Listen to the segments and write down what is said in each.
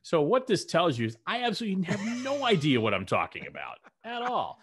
So what this tells you is I absolutely have no idea what I'm talking about at all.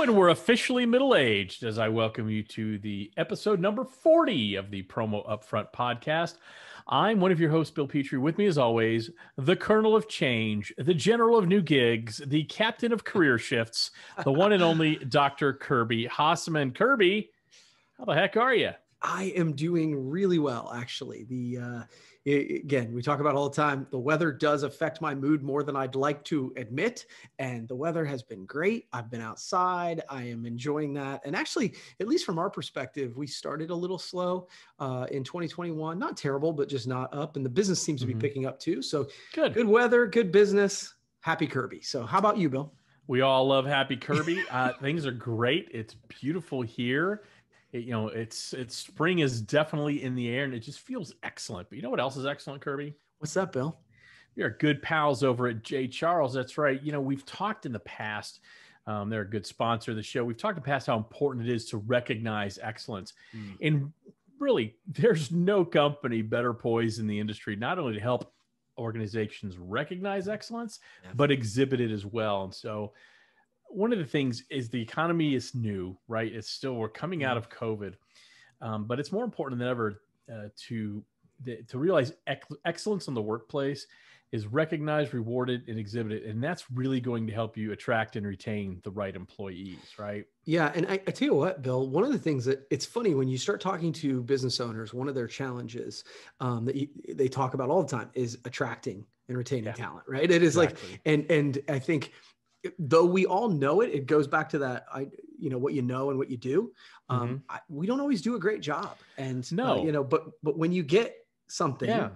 We're officially middle-aged as I welcome you to the episode number 40 of the Promo UPFront Podcast. I'm one of your hosts, Bill Petrie. With me, as always, the Colonel of Change, the General of New Gigs, the Captain of Career Shifts, the one and only Dr. Kirby Hasseman. Kirby, how the heck are you? I am doing really well, actually. Again, we talk about all the time, the weather does affect my mood more than I'd like to admit. And the weather has been great. I've been outside. I am enjoying that. And actually, at least from our perspective, we started a little slow in 2021. Not terrible, but just not up. And the business seems to be picking up too. So good weather, good business, happy Kirby. So how about you, Bill? We all love happy Kirby. Things are great. It's beautiful here. It's spring is definitely in the air and it just feels excellent. But you know what else is excellent, Kirby? What's that, Bill? We are good pals over at J. Charles. That's right. We've talked in the past. They're a good sponsor of the show. We've talked in the past how important it is to recognize excellence. And really, there's no company better poised in the industry, not only to help organizations recognize excellence, but exhibit it as well. And so one of the things is the economy is new, right? We're coming out of COVID, but it's more important than ever to realize excellence in the workplace is recognized, rewarded, and exhibited. And that's really going to help you attract and retain the right employees, right? Yeah. And I tell you what, Bill, one of the things that it's funny when you start talking to business owners, one of their challenges they talk about all the time is attracting and retaining talent, right? It is exactly. And I think, though we all know it, it goes back to that, what you know and what you do. We don't always do a great job. And, but when you get something,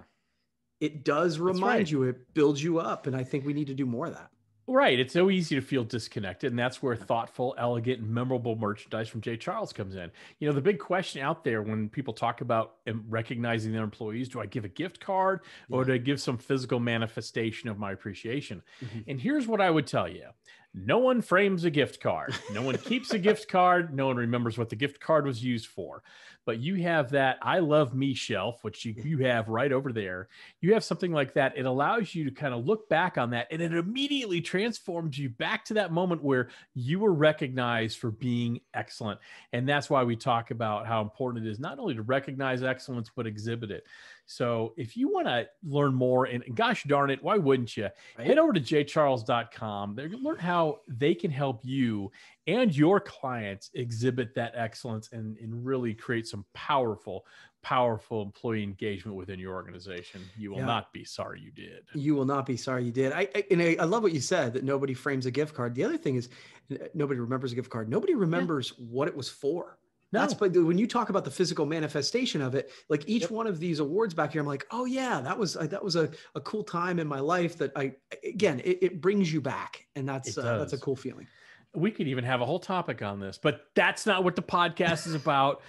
it does remind you, it builds you up. And I think we need to do more of that. Right. It's so easy to feel disconnected. And that's where thoughtful, elegant, and memorable merchandise from J. Charles comes in. The big question out there when people talk about recognizing their employees, do I give a gift card or do I give some physical manifestation of my appreciation? And here's what I would tell you. No one frames a gift card. No one keeps a gift card. No one remembers what the gift card was used for. But you have that I love me shelf, which you have right over there. You have something like that. It allows you to kind of look back on that, and it immediately transforms you back to that moment where you were recognized for being excellent. And that's why we talk about how important it is not only to recognize excellence, but exhibit it. So if you want to learn more, and gosh darn it, why wouldn't you? Right. Head over to jcharles.com. Learn how they can help you and your clients exhibit that excellence and really create some powerful employee engagement within your organization. You will not be sorry you did. You will not be sorry you did. I love what you said, that nobody frames a gift card. The other thing is nobody remembers a gift card. Nobody remembers what it was for. No. But when you talk about the physical manifestation of it, like each one of these awards back here, I'm like, oh yeah, that was a cool time in my life that it brings you back. And that's a cool feeling. We could even have a whole topic on this, but that's not what the podcast is about.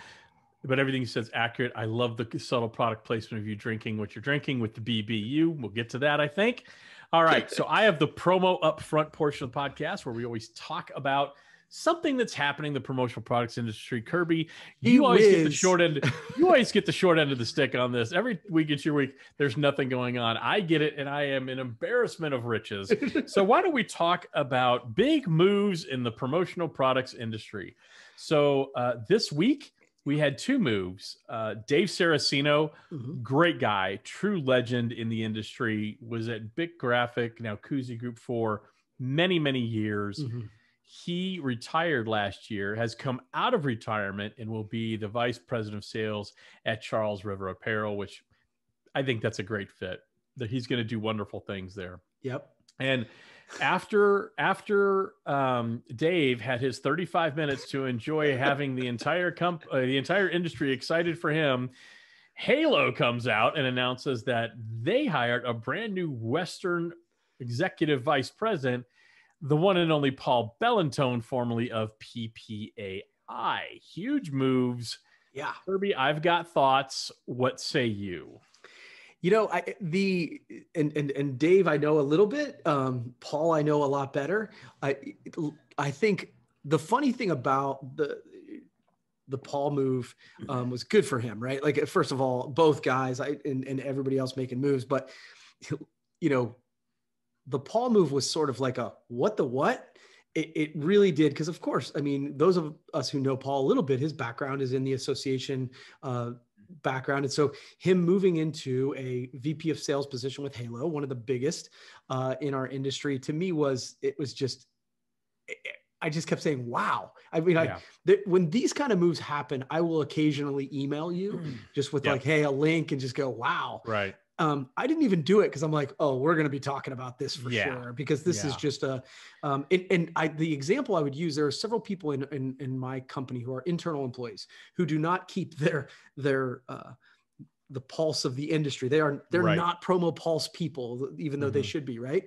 But everything you said is accurate. I love the subtle product placement of you drinking what you're drinking with the BBU. We'll get to that, I think. All right. So I have the Promo UPFront portion of the podcast where we always talk about something that's happening in the promotional products industry. Kirby, you always get the short end. You always get the short end of the stick on this. Every week it's your week. There's nothing going on. I get it, and I am an embarrassment of riches. So why don't we talk about big moves in the promotional products industry? So this week we had two moves. Dave Saraceno, great guy, true legend in the industry, was at Big Graphic, now Kuzi Group, for many, many years. He retired last year, has come out of retirement, and will be the vice president of sales at Charles River Apparel, which I think that's a great fit. That he's going to do wonderful things there. Yep. And after Dave had his 35 minutes to enjoy having the entire industry excited for him, Halo comes out and announces that they hired a brand new Western executive vice president, the one and only Paul Bellantone, formerly of PPAI. Huge moves. Yeah. Kirby, I've got thoughts. What say you? You know, and Dave, I know a little bit. Paul, I know a lot better. I think the funny thing about the Paul move was good for him, right? Like, first of all, both guys and everybody else making moves, but you know, the Paul move was sort of like a what the what. It really did, because of course, I mean, those of us who know Paul a little bit, his background is in the association background. And so him moving into a VP of sales position with Halo, one of the biggest in our industry, to me I just kept saying, wow. I mean, when these kind of moves happen, I will occasionally email you just with like, hey, a link, and just go, wow. Right. I didn't even do it because I'm like, oh, we're going to be talking about this for sure, because this is just the example I would use, there are several people in my company who are internal employees who do not keep the pulse of the industry. They're not promo pulse people, even though they should be, right?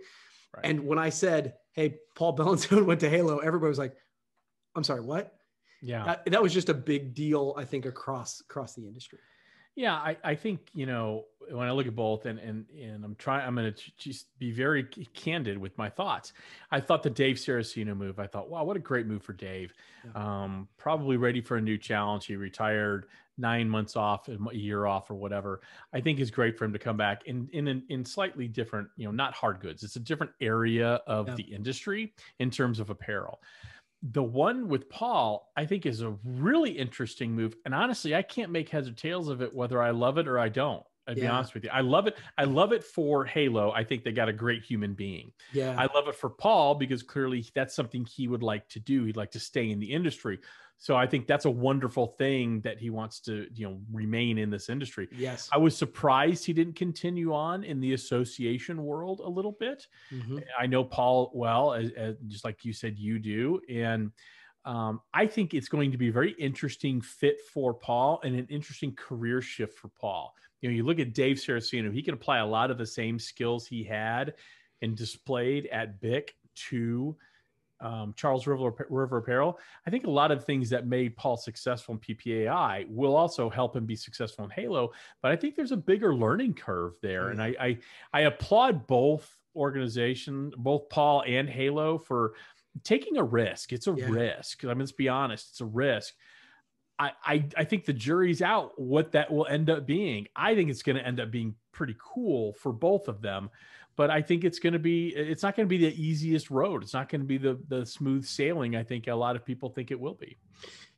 And when I said, hey, Paul Bellantone went to Halo, everybody was like, I'm sorry, what? Yeah. That was just a big deal, I think, across the industry. Yeah, I think, you know, when I look at both, and I'm going to just be very candid with my thoughts. I thought the Dave Saraceno move, I thought, wow, what a great move for Dave. Yeah. Probably ready for a new challenge. He retired 9 months off, a year off or whatever. I think it's great for him to come back in slightly different, you know, not hard goods. It's a different area of the industry in terms of apparel. The one with Paul, I think, is a really interesting move. And honestly, I can't make heads or tails of it, whether I love it or I don't. I'd be honest with you. I love it. I love it for Halo. I think they got a great human being. Yeah. I love it for Paul because clearly that's something he would like to do. He'd like to stay in the industry. So I think that's a wonderful thing that he wants to, you know, remain in this industry. Yes. I was surprised he didn't continue on in the association world a little bit. Mm-hmm. I know Paul well, as just like you said, you do. And I think it's going to be a very interesting fit for Paul and an interesting career shift for Paul. You know, you look at Dave Saraceno, he can apply a lot of the same skills he had and displayed at BIC to Charles River Apparel. I think a lot of things that made Paul successful in PPAI will also help him be successful in Halo, but I think there's a bigger learning curve there. And I applaud both organizations, both Paul and Halo, for taking a risk. It's a risk. I mean, let's be honest, it's a risk. I think the jury's out what that will end up being. I think it's going to end up being pretty cool for both of them. But I think it's not going to be the easiest road. It's not going to be the smooth sailing I think a lot of people think it will be.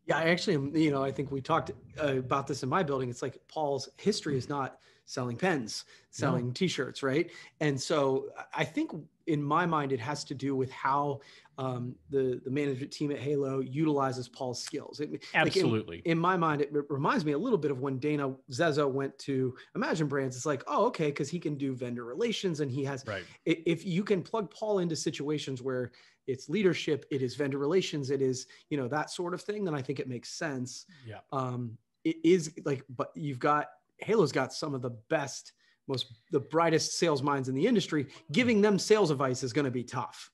Yeah, I actually, you know, I think we talked about this in my building. It's like Paul's history is not selling pens, selling T-shirts, right? And so I think in my mind, it has to do with how the management team at Halo utilizes Paul's skills. Absolutely. Like in my mind, it reminds me a little bit of when Dana Zezzo went to Imagine Brands. It's like, oh, okay, because he can do vendor relations, and he has. Right. If you can plug Paul into situations where it's leadership, it is vendor relations, it is, you know, that sort of thing, then I think it makes sense. Yeah. It is like, but Halo's got some of the best, the brightest sales minds in the industry. Giving them sales advice is going to be tough.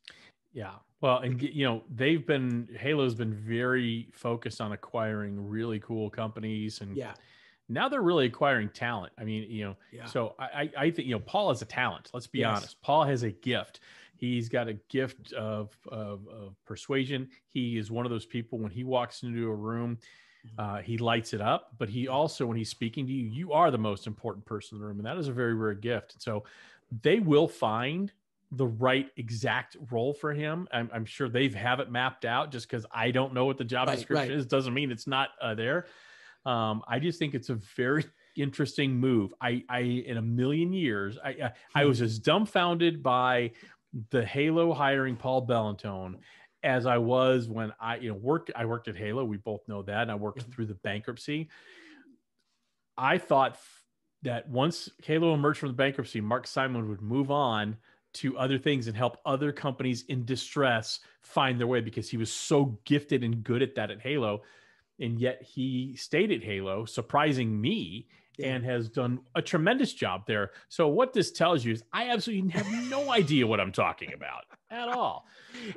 Yeah. Well, and you know, Halo's been very focused on acquiring really cool companies, and now they're really acquiring talent. I mean, you know, so I think, you know, Paul is a talent. Let's be honest. Paul has a gift. He's got a gift of persuasion. He is one of those people, when he walks into a room, he lights it up, but he also, when he's speaking to you, you are the most important person in the room. And that is a very rare gift. And so they will find the right exact role for him. I'm sure they have it mapped out. Just because I don't know what the job description is doesn't mean it's not there. I just think it's a very interesting move. I in a million years, I was as dumbfounded by the Halo hiring Paul Bellantone as I was when I worked at Halo. We both know that. And I worked through the bankruptcy. I thought that once Halo emerged from the bankruptcy, Mark Simon would move on to other things and help other companies in distress find their way, because he was so gifted and good at that at Halo. And yet he stayed at Halo, surprising me, and has done a tremendous job there. So what this tells you is I absolutely have no idea what I'm talking about at all.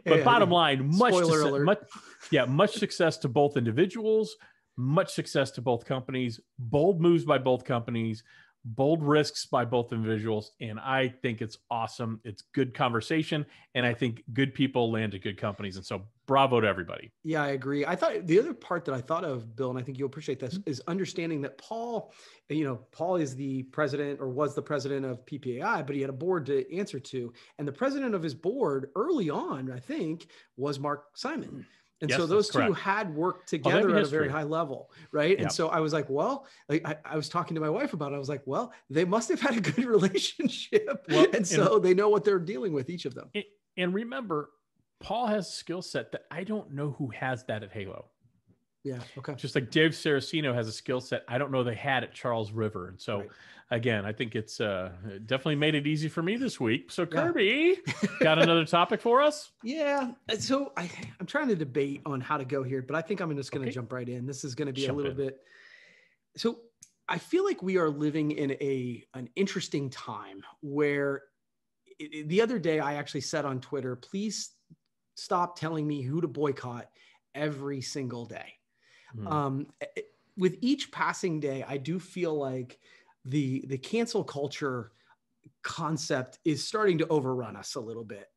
But bottom line, much success to both individuals, much success to both companies, bold moves by both companies, bold risks by both individuals. And I think it's awesome. It's good conversation. And I think good people land at good companies. And so bravo to everybody. Yeah, I agree. I thought the other part that I thought of, Bill, and I think you'll appreciate this, is understanding that Paul is the president, or was the president of PPAI, but he had a board to answer to. And the president of his board early on, I think, was Mark Simon. And so those two had worked together at a very high level, right? Yep. And so I was like, well, I was talking to my wife about it. I was like, well, they must have had a good relationship. And so they know what they're dealing with, each of them. And remember, Paul has a skill set that I don't know who has that at Halo. Yeah. Okay. Just like Dave Saraceno has a skill set I don't know they had at Charles River. And so again, I think it's definitely made it easy for me this week. So Kirby, got another topic for us? Yeah. So I'm trying to debate on how to go here, but I think I'm just going to jump right in. This is going to be a little bit. So I feel like we are living in an interesting time where the other day I actually said on Twitter, please stop telling me who to boycott every single day. With each passing day, I do feel like the cancel culture concept is starting to overrun us a little bit.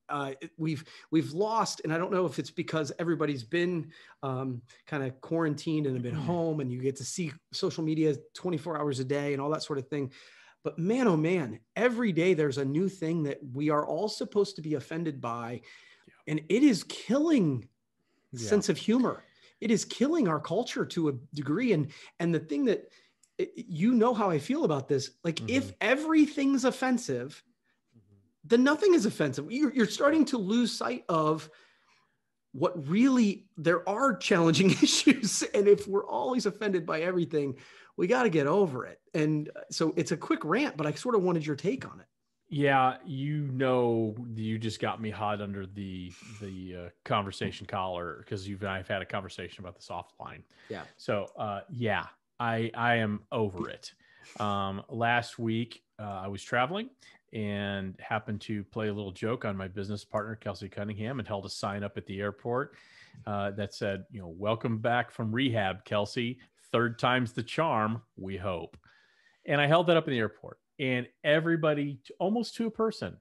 We've lost, and I don't know if it's because everybody's been kind of quarantined and have been home, and you get to see social media 24 hours a day and all that sort of thing. But man, oh man, every day there's a new thing that we are all supposed to be offended by, and it is killing sense of humor. It is killing our culture to a degree. And the thing that, how I feel about this, like if everything's offensive, then nothing is offensive. You're starting to lose sight of what really, there are challenging issues. And if we're always offended by everything, we got to get over it. And so it's a quick rant, but I sort of wanted your take on it. Yeah, you just got me hot under the conversation collar, because you and I have had a conversation about this offline. Yeah. So I am over it. Last week I was traveling and happened to play a little joke on my business partner Kelsey Cunningham, and held a sign up at the airport that said, "Welcome back from rehab, Kelsey. Third time's the charm, we hope." And I held that up in the airport. And everybody, almost to a person,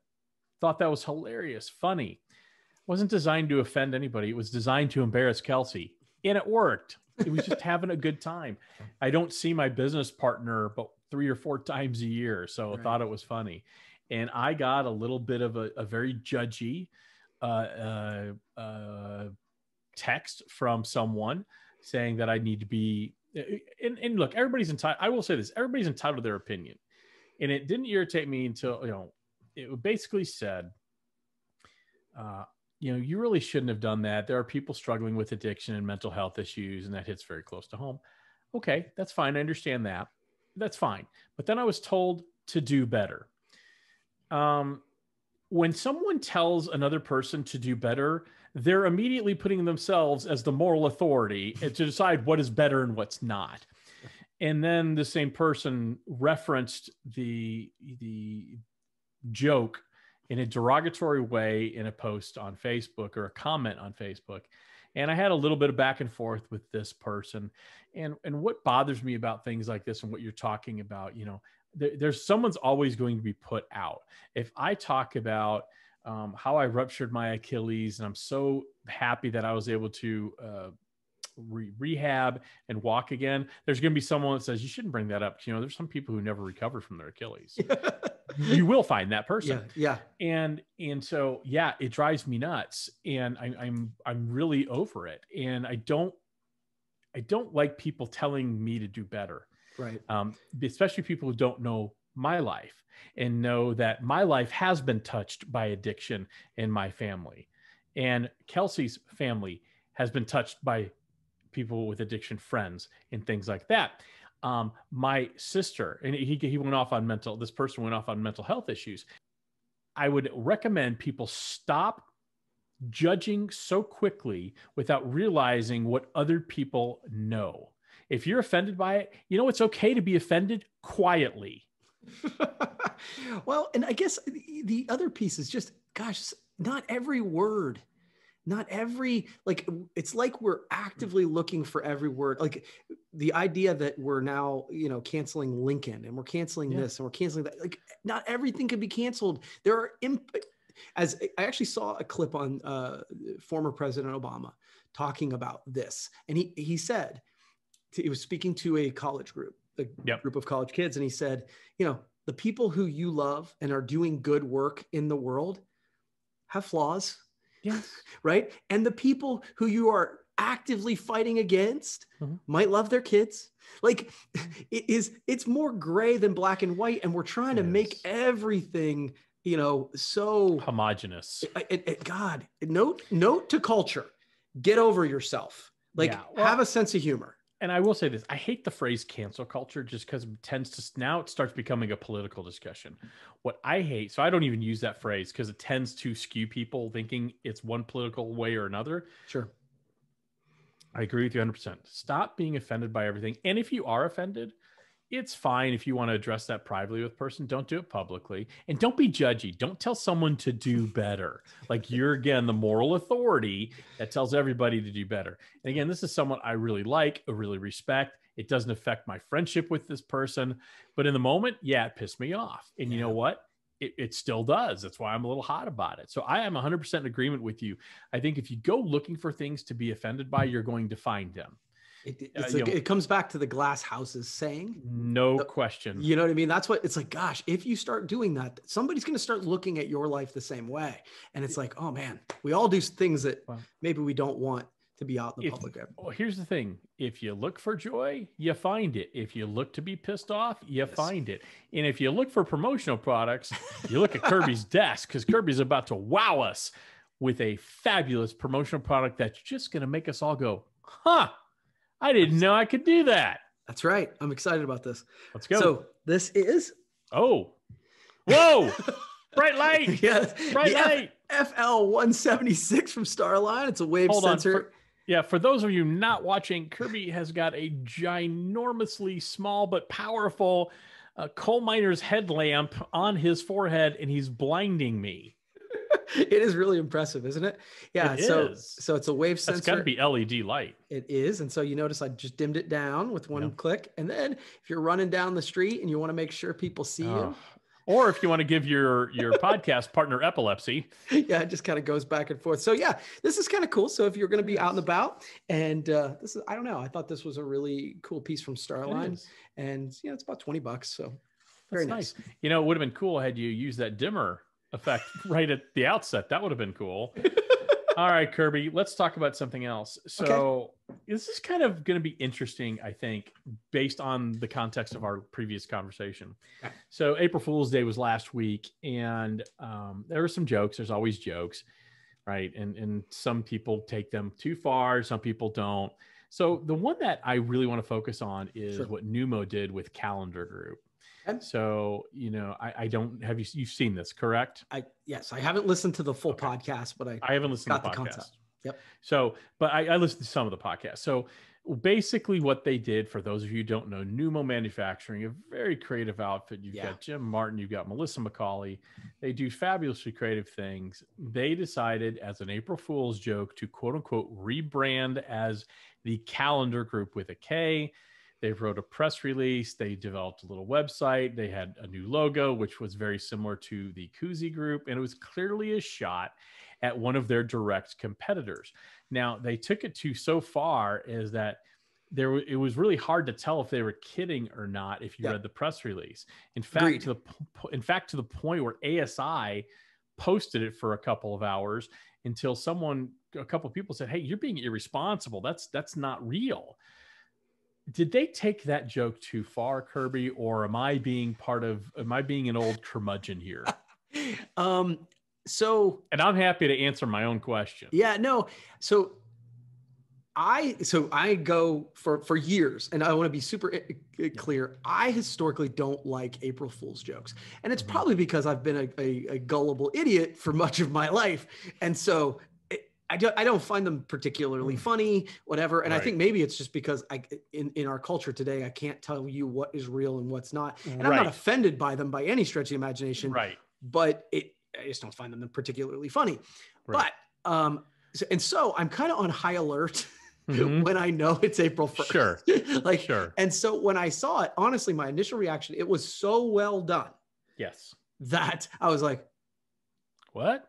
thought that was hilarious, funny. It wasn't designed to offend anybody. It was designed to embarrass Kelsey. And it worked. It was just having a good time. I don't see my business partner but 3 or 4 times a year. So I thought it was funny. And I got a little bit of a very judgy text from someone saying that I need to be, and look, everybody's entitled. I will say this, everybody's entitled to their opinion. And it didn't irritate me until, it basically said, you really shouldn't have done that. There are people struggling with addiction and mental health issues, and that hits very close to home. Okay, that's fine. I understand that. That's fine. But then I was told to do better. When someone tells another person to do better, they're immediately putting themselves as the moral authority to decide what is better and what's not. And then the same person referenced the joke in a derogatory way in a post on Facebook or a comment on Facebook. And I had a little bit of back and forth with this person. And what bothers me about things like this and what you're talking about, there's someone's always going to be put out. If I talk about how I ruptured my Achilles and I'm so happy that I was able to rehab and walk again, there's going to be someone that says you shouldn't bring that up. There's some people who never recovered from their Achilles. You will find that person. Yeah. And so, it drives me nuts, and I'm really over it. And I don't like people telling me to do better. Right. Especially people who don't know my life and know that my life has been touched by addiction in my family, and Kelsey's family has been touched by people with addiction, friends, and things like that. My sister, and this person went off on mental health issues. I would recommend people stop judging so quickly without realizing what other people know. If you're offended by it, it's okay to be offended quietly. Well, and I guess the other piece is just, gosh, not every word, it's like we're actively looking for every word. Like the idea that we're now, canceling Lincoln and we're canceling this and we're canceling that. Like not everything can be canceled. There are, as I actually saw a clip on former President Obama talking about this. And he said, he was speaking to a college group, group of college kids. And he said, the people who you love and are doing good work in the world have flaws. Yes. Right. And the people who you are actively fighting against might love their kids. Like it's more gray than black and white. And we're trying to make everything, so homogenous. God, note to culture, get over yourself. Have a sense of humor. And I will say this, I hate the phrase cancel culture just because now it starts becoming a political discussion. What I hate, so I don't even use that phrase because it tends to skew people thinking it's one political way or another. Sure. I agree with you 100%. Stop being offended by everything. And if you are offended, it's fine if you want to address that privately with a person. Don't do it publicly. And don't be judgy. Don't tell someone to do better. Like you're, again, the moral authority that tells everybody to do better. And again, this is someone I really like, I really respect. It doesn't affect my friendship with this person. But in the moment, it pissed me off. And you know what? It still does. That's why I'm a little hot about it. So I am 100% in agreement with you. I think if you go looking for things to be offended by, you're going to find them. It comes back to the glass houses saying, no question. You know what I mean? That's what it's like. Gosh, if you start doing that, somebody's going to start looking at your life the same way. And it's like, oh man, we all do things that maybe we don't want to be out in the public. Well, here's the thing. If you look for joy, you find it. If you look to be pissed off, you find it. And if you look for promotional products, you look at Kirby's desk because Kirby's about to wow us with a fabulous promotional product that's just going to make us all go, I didn't know I could do that. That's right. I'm excited about this. Let's go. So this is. Oh, whoa. Bright light. Yes. Bright light. FL 176 from Starline. It's a wave sensor. For those of you not watching, Kirby has got a ginormously small but powerful coal miner's headlamp on his forehead, and he's blinding me. It is really impressive, isn't it? Yeah. So it's a wave sensor. It's got to be LED light. It is. And so you notice I just dimmed it down with one click. And then if you're running down the street and you want to make sure people see you. Or if you want to give your podcast partner epilepsy. Yeah, it just kind of goes back and forth. So this is kind of cool. So if you're going to be out and about and this is, I don't know, I thought this was a really cool piece from Starline. And it's about $20. So very nice. It would have been cool had you used that dimmer effect right at the outset. That would have been cool. All right, Kirby, let's talk about something else. So this is kind of going to be interesting, I think, based on the context of our previous conversation. Okay. So April Fool's Day was last week, and there were some jokes. There's always jokes, right? And some people take them too far. Some people don't. So the one that I really want to focus on is what Numo did with Kalendar Group. So, I don't have you've seen this, correct? Yes, I haven't listened to the full podcast, but I haven't listened to the podcast. Concept. Yep. So, but I listened to some of the podcasts. So basically what they did, for those of you who don't know, Numo Manufacturing, a very creative outfit. You've got Jim Martin, you've got Melissa McCauley. They do fabulously creative things. They decided as an April Fool's joke to quote unquote rebrand as the Kalendar Group with a K. They wrote a press release. They developed a little website. They had a new logo, which was very similar to the Koozie Group. And it was clearly a shot at one of their direct competitors. Now, they took it to so far as that it was really hard to tell if they were kidding or not if you read the press release. In fact, to the point where ASI posted it for a couple of hours until a couple of people said, "Hey, you're being irresponsible. That's not real." Did they take that joke too far, Kirby, or am I being an old curmudgeon here? And I'm happy to answer my own question. Yeah, no. So I go for years, and I want to be super clear. I historically don't like April Fool's jokes, and it's probably because I've been a gullible idiot for much of my life. And so I don't find them particularly funny, whatever. And I think maybe it's just because in our culture today, I can't tell you what is real and what's not. And I'm not offended by them by any stretch of the imagination, but I just don't find them particularly funny. But, so I'm kind of on high alert when I know it's April 1st. Sure. And so when I saw it, honestly, my initial reaction, it was so well done. Yes. That I was like, what?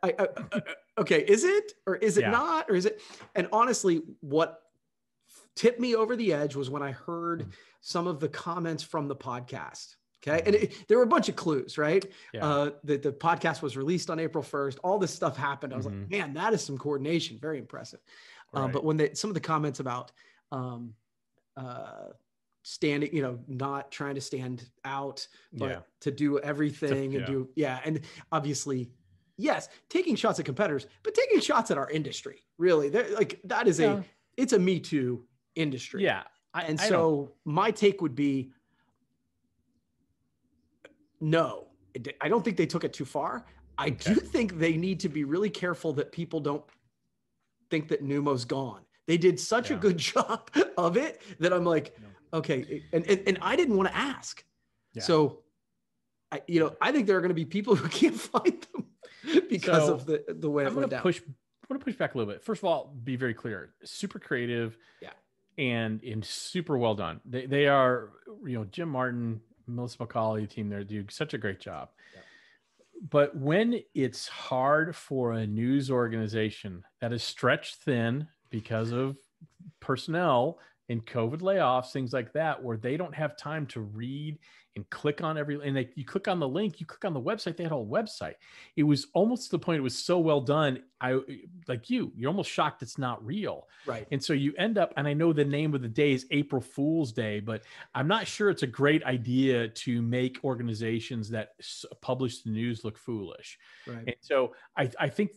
Okay, is it or is it not? Or is it? And honestly, what tipped me over the edge was when I heard some of the comments from the podcast. Okay. And there were a bunch of clues, right? That the podcast was released on April 1st. All this stuff happened. I was like, man, that is some coordination. Very impressive. But when some of the comments about standing, not trying to stand out, but to do everything and obviously, yes, taking shots at competitors, but taking shots at our industry, really. That is it's a Me Too industry. Yeah. So my take would be, no, I don't think they took it too far. I do think they need to be really careful that people don't think that Numo's gone. They did such a good job of it that I'm like, okay. And I didn't want to ask. Yeah. So, I think there are going to be people who can't find them because of the way it went down. I'm going to push back a little bit. First of all, be very clear, super creative and super well done. They are, Jim Martin, Melissa McCauley team there do such a great job. Yeah. But when it's hard for a news organization that is stretched thin because of personnel and COVID layoffs, things like that, where they don't have time to read and click on you click on the link, you click on the website, they had a whole website. It was almost to the point, it was so well done. You're almost shocked it's not real. Right. And so you end up, and I know the name of the day is April Fool's Day, but I'm not sure it's a great idea to make organizations that publish the news look foolish. Right. And so I think,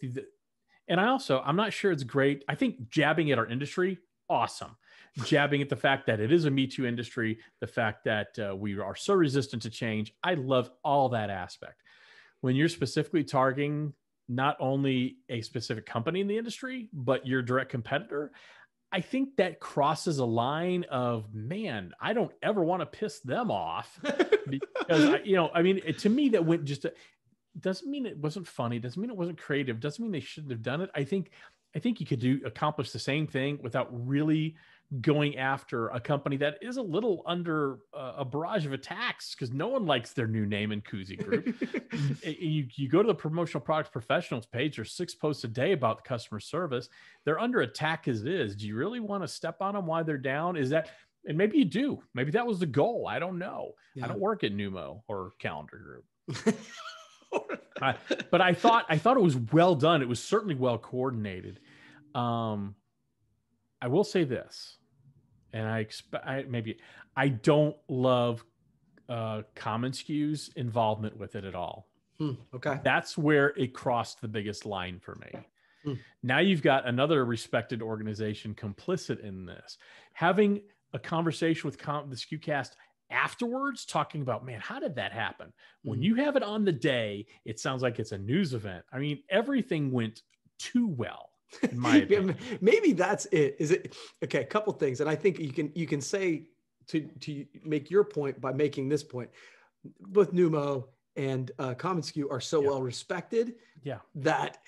I'm not sure it's great. I think jabbing at our industry, awesome. Jabbing at the fact that it is a Me Too industry, the fact that we are so resistant to change. I love all that aspect. When you're specifically targeting not only a specific company in the industry, but your direct competitor, I think that crosses a line of, man, I don't ever want to piss them off because, to me, that went doesn't mean it wasn't funny. Doesn't mean it wasn't creative. Doesn't mean they shouldn't have done it. I think you could accomplish the same thing without really going after a company that is a little under a barrage of attacks because no one likes their new name in Koozie Group. you go to the promotional products professionals page, there's 6 posts a day about the customer service. They're under attack as it is. Do you really want to step on them while they're down? And maybe you do. Maybe that was the goal. I don't know. Yeah. I don't work at Numo or Kalendar Group. But I thought it was well done. It was certainly well coordinated. I will say this, and I don't love commonsku's involvement with it at all. Okay. That's where it crossed the biggest line for me. Now you've got another respected organization complicit in this. Having a conversation with the SKUcast afterwards, talking about, man, how did that happen? When you have it on the day, it sounds like it's a news event. I mean, everything went too well, in my opinion. Maybe that's it. Is it okay? A couple things, and I think you can say to make your point by making this point. Both Numo and commonsku are so well respected, that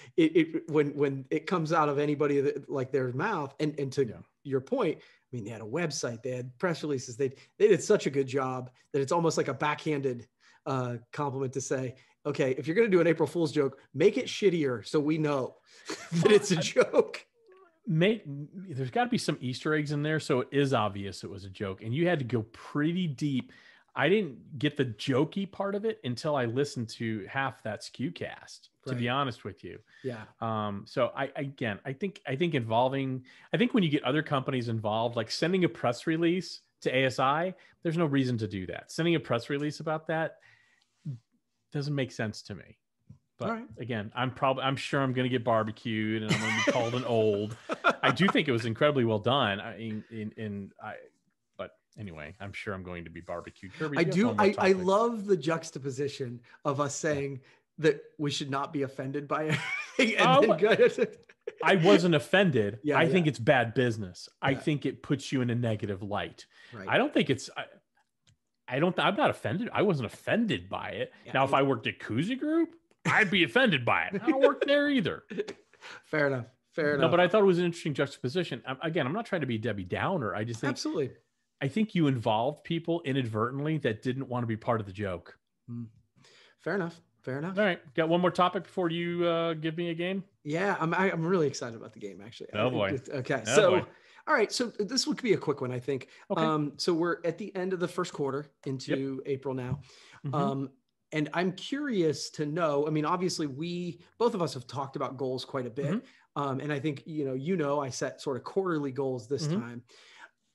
when it comes out of anybody like their mouth, and to your point, I mean, they had a website, they had press releases, they did such a good job that it's almost like a backhanded compliment to say, okay, if you're going to do an April Fool's joke, make it shittier so we know that it's a joke. There's got to be some Easter eggs in there, so it is obvious it was a joke, and you had to go pretty deep. I didn't get the jokey part of it until I listened to half that SKUcast, to be honest with you. Yeah. So I think when you get other companies involved, like sending a press release to ASI, there's no reason to do that. Sending a press release about that doesn't make sense to me. But again, I'm sure I'm going to get barbecued and I'm going to be called an old. I do think it was incredibly well done. But anyway, I'm sure I'm going to be barbecued. Kirby, I love the juxtaposition of us saying that we should not be offended by anything. I wasn't offended. Yeah, I think it's bad business. Yeah. I think it puts you in a negative light. Right. I don't think it's, I'm not offended. I wasn't offended by it. Yeah, now, if I worked at Koozie Group, I'd be offended by it. I don't work there either. Fair enough. Fair enough. No, but I thought it was an interesting juxtaposition. Again, I'm not trying to be Debbie Downer. I just think, absolutely. I think you involved people inadvertently that didn't want to be part of the joke. Fair enough. Fair enough. All right. Got one more topic before you give me a game? Yeah, I'm really excited about the game, actually. Oh, boy. Okay. Oh, so, boy. all right. So this would be a quick one, I think. Okay. So we're at the end of the first quarter into April now. And I'm curious to know, I mean, obviously both of us have talked about goals quite a bit. And I think, I set sort of quarterly goals this time.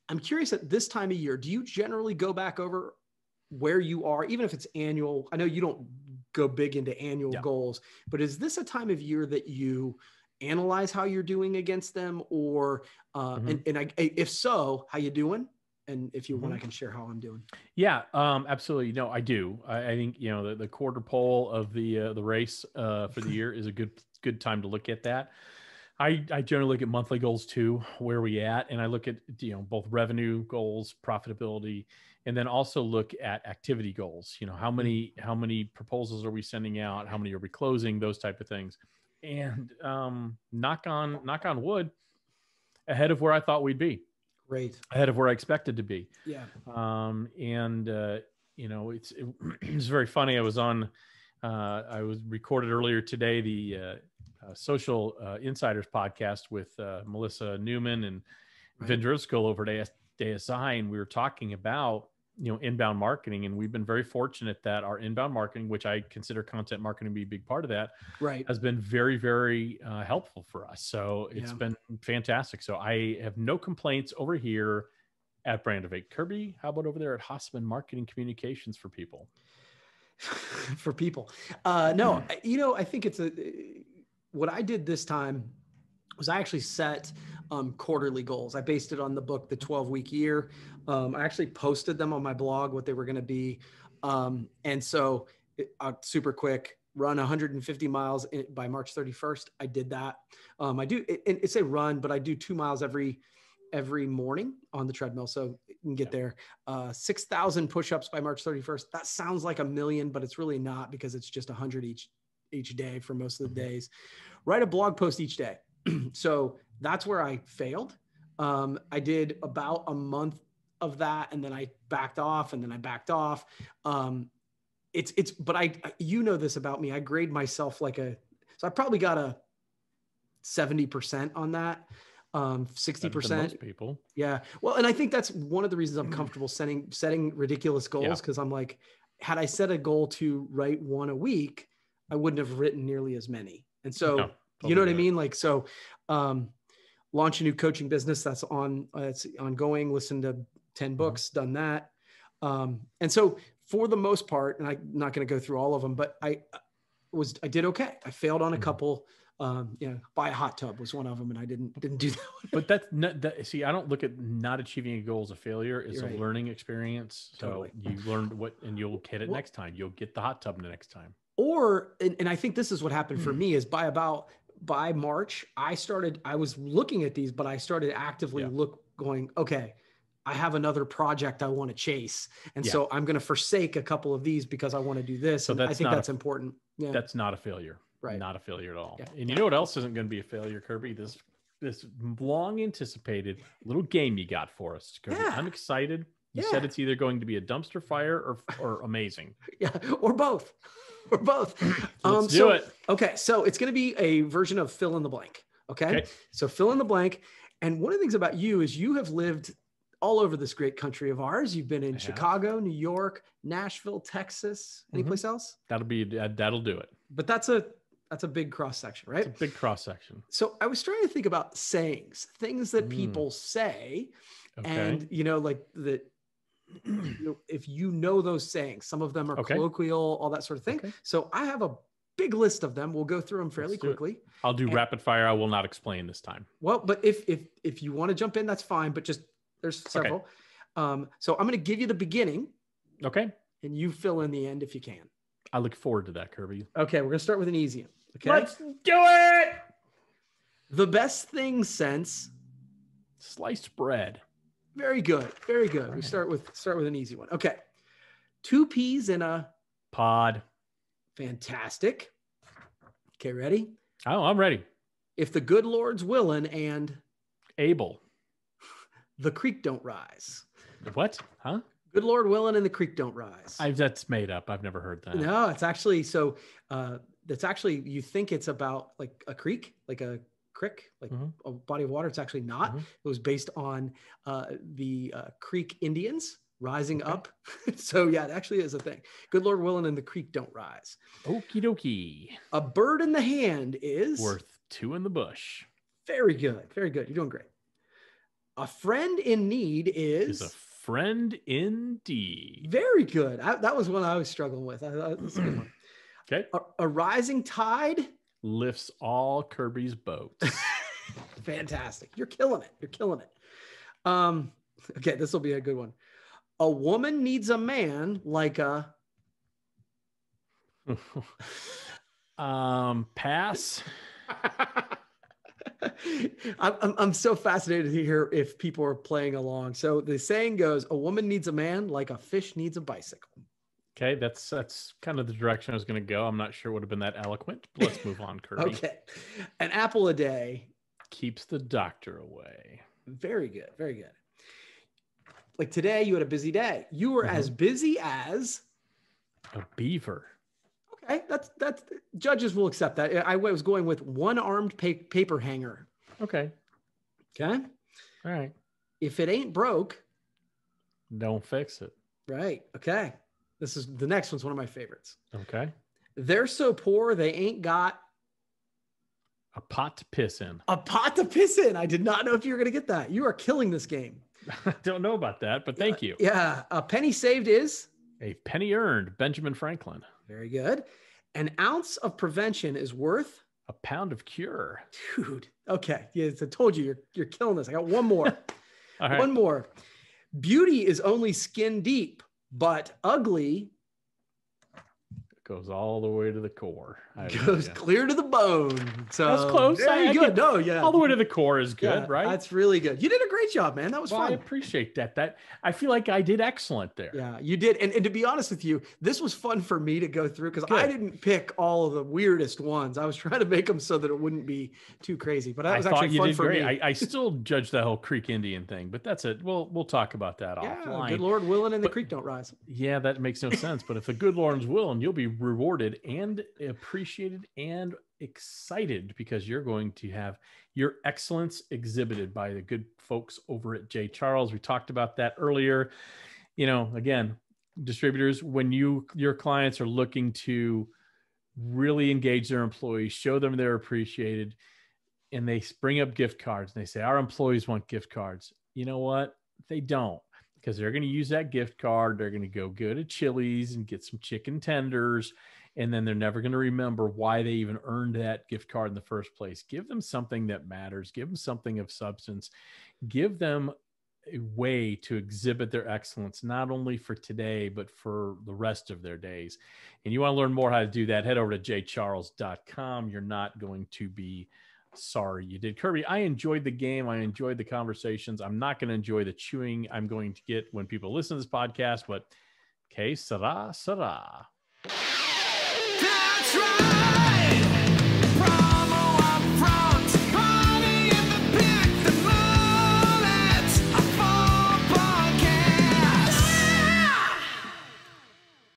I'm curious at this time of year, do you generally go back over where you are, even if it's annual? I know you don't go big into annual goals, but is this a time of year that you analyze how you're doing against them, or, if so, how you doing? And if you want, I can share how I'm doing. Yeah, absolutely. No, I do. I think, the quarter poll of the race for the year is a good time to look at that. I generally look at monthly goals too, where we at, and I look at both revenue goals, profitability, and then also look at activity goals. How many proposals are we sending out? How many are we closing? Those type of things. And knock on wood, ahead of where I thought we'd be. Great. Ahead of where I expected to be. Yeah. It's very funny. I was recorded earlier today, the Social Insiders podcast with Melissa Newman and Vin Driscoll over at ASI. And we were talking about, inbound marketing. And we've been very fortunate that our inbound marketing, which I consider content marketing to be a big part of that, has been very, very helpful for us. So it's been fantastic. So I have no complaints over here at Brand of Eight. Kirby, how about over there at Hasseman Marketing Communications for people? For people. No, I think what I did this time was I actually set quarterly goals. I based it on the book, The 12-Week Year. I actually posted them on my blog, what they were going to be. And so super quick, run 150 miles by March 31st. I did that. It's a run, but I do 2 miles every morning on the treadmill. So you can get there. 6,000 push-ups by March 31st. That sounds like a million, but it's really not, because it's just 100 each day for most of the days. Write a blog post each day. So that's where I failed. I did about a month of that, and then I backed off, and then I backed off. But this about me. I grade myself so I probably got a 70% on that. 60%. Most people. Yeah. Well, and I think that's one of the reasons I'm comfortable setting ridiculous goals. Cause I'm like, had I set a goal to write one a week, I wouldn't have written nearly as many. And so, you know what I mean? Launch a new coaching business that's it's ongoing, listen to 10 books, done that. And so for the most part, and I'm not going to go through all of them, but I did okay. I failed on a couple. Buy a hot tub was one of them, and I didn't do that one. But see, I don't look at not achieving a goal as a failure. It's a learning experience. So you learned and you'll get it next time. You'll get the hot tub the next time. And I think this is what happened for me is by March, I was looking at these, but I started actively going, okay, I have another project I want to chase. And so I'm going to forsake a couple of these because I want to do this. So I think that's important. Yeah. That's not a failure. Right. Not a failure at all. Yeah. And you know what else isn't going to be a failure, Kirby? This long anticipated little game you got for us, Kirby. Yeah. I'm excited. You said it's either going to be a dumpster fire or amazing. Yeah. Or both. Let's do it. Okay. So it's going to be a version of fill in the blank. Okay. So fill in the blank. And one of the things about you is you have lived all over this great country of ours. You've been in Chicago, New York, Nashville, Texas, anyplace else? That'll do it. But that's a big cross section, right? It's a big cross section. So I was trying to think about sayings, things that people say, and if you know those sayings, some of them are colloquial, all that sort of thing. Okay. So I have a big list of them. We'll go through them fairly quickly. I'll do rapid fire. I will not explain this time. Well, but if you want to jump in, that's fine. But just there's several. Okay. So I'm going to give you the beginning. Okay. And you fill in the end if you can. I look forward to that, Kirby. Okay, we're going to start with an easy one. Okay. Let's do it. The best thing since sliced bread. Very good. Very good. Right. We start with an easy one. Okay. 2 peas in a pod. Fantastic. Okay, ready? Oh, I'm ready. If the good Lord's willing and able. The creek don't rise. What? Huh? Good Lord willing and the creek don't rise. That's made up. I've never heard that. No, it's actually that's actually, you think it's about like a creek, like a creek, like a body of water. It's actually not. It was based on the Creek Indians rising up. So yeah, it actually is a thing. Good Lord willing and the creek don't rise. Okie dokie. A bird in the hand is worth 2 in the bush. Very good. Very good. You're doing great. A friend in need is a friend indeed. Very good. That was one I was struggling with. That's a good one. Okay. A rising tide lifts all Kirby's boats. Fantastic. You're killing it. You're killing it. Okay, this will be a good one. A woman needs a man like a pass. I'm so fascinated to hear if people are playing along. So the saying goes, a woman needs a man like a fish needs a bicycle. Okay, that's kind of the direction I was going to go. I'm not sure it would have been that eloquent, but let's move on, Kirby. Okay. An apple a day keeps the doctor away. Very good. Very good. Like today, you had a busy day. You were as busy as a beaver. Okay, that's judges will accept that. I was going with one-armed paper hanger. Okay. Okay. All right. If it ain't broke, don't fix it. Right. Okay. The next one's one of my favorites. Okay. They're so poor they ain't got a pot to piss in. A pot to piss in. I did not know if you were going to get that. You are killing this game. I don't know about that, but thank you. Yeah. A penny saved is a penny earned. Benjamin Franklin. Very good. An ounce of prevention is worth a pound of cure. Dude. Okay. Yes, I told you you're killing this. I got one more. All right. One more. Beauty is only skin deep, but ugly goes all the way to the core. Goes clear to the bone. So that's close. Very good. No, yeah. All the way to the core is good, right? That's really good. You did a great job, man. That was fun. I appreciate that. I feel like I did excellent there. Yeah, you did. And to be honest with you, this was fun for me to go through because I didn't pick all of the weirdest ones. I was trying to make them so that it wouldn't be too crazy. But that was actually fun for me. I still judge the whole Creek Indian thing, but that's it. We'll talk about that offline. Good Lord willing and the creek don't rise. Yeah, that makes no sense. But if the good Lord's willing, you'll be rewarded and appreciated and excited because you're going to have your excellence exhibited by the good folks over at J. Charles. We talked about that earlier. Again, distributors, when your clients are looking to really engage their employees, show them they're appreciated, and they bring up gift cards and they say, our employees want gift cards. You know what? They don't, because they're going to use that gift card. They're going to go to Chili's and get some chicken tenders. And then they're never going to remember why they even earned that gift card in the first place. Give them something that matters. Give them something of substance. Give them a way to exhibit their excellence, not only for today, but for the rest of their days. And you want to learn more how to do that, head over to jcharles.com. You're not going to be sorry you did. Kirby, I enjoyed the game. I enjoyed the conversations. I'm not going to enjoy the chewing I'm going to get when people listen to this podcast, but que sera, sera.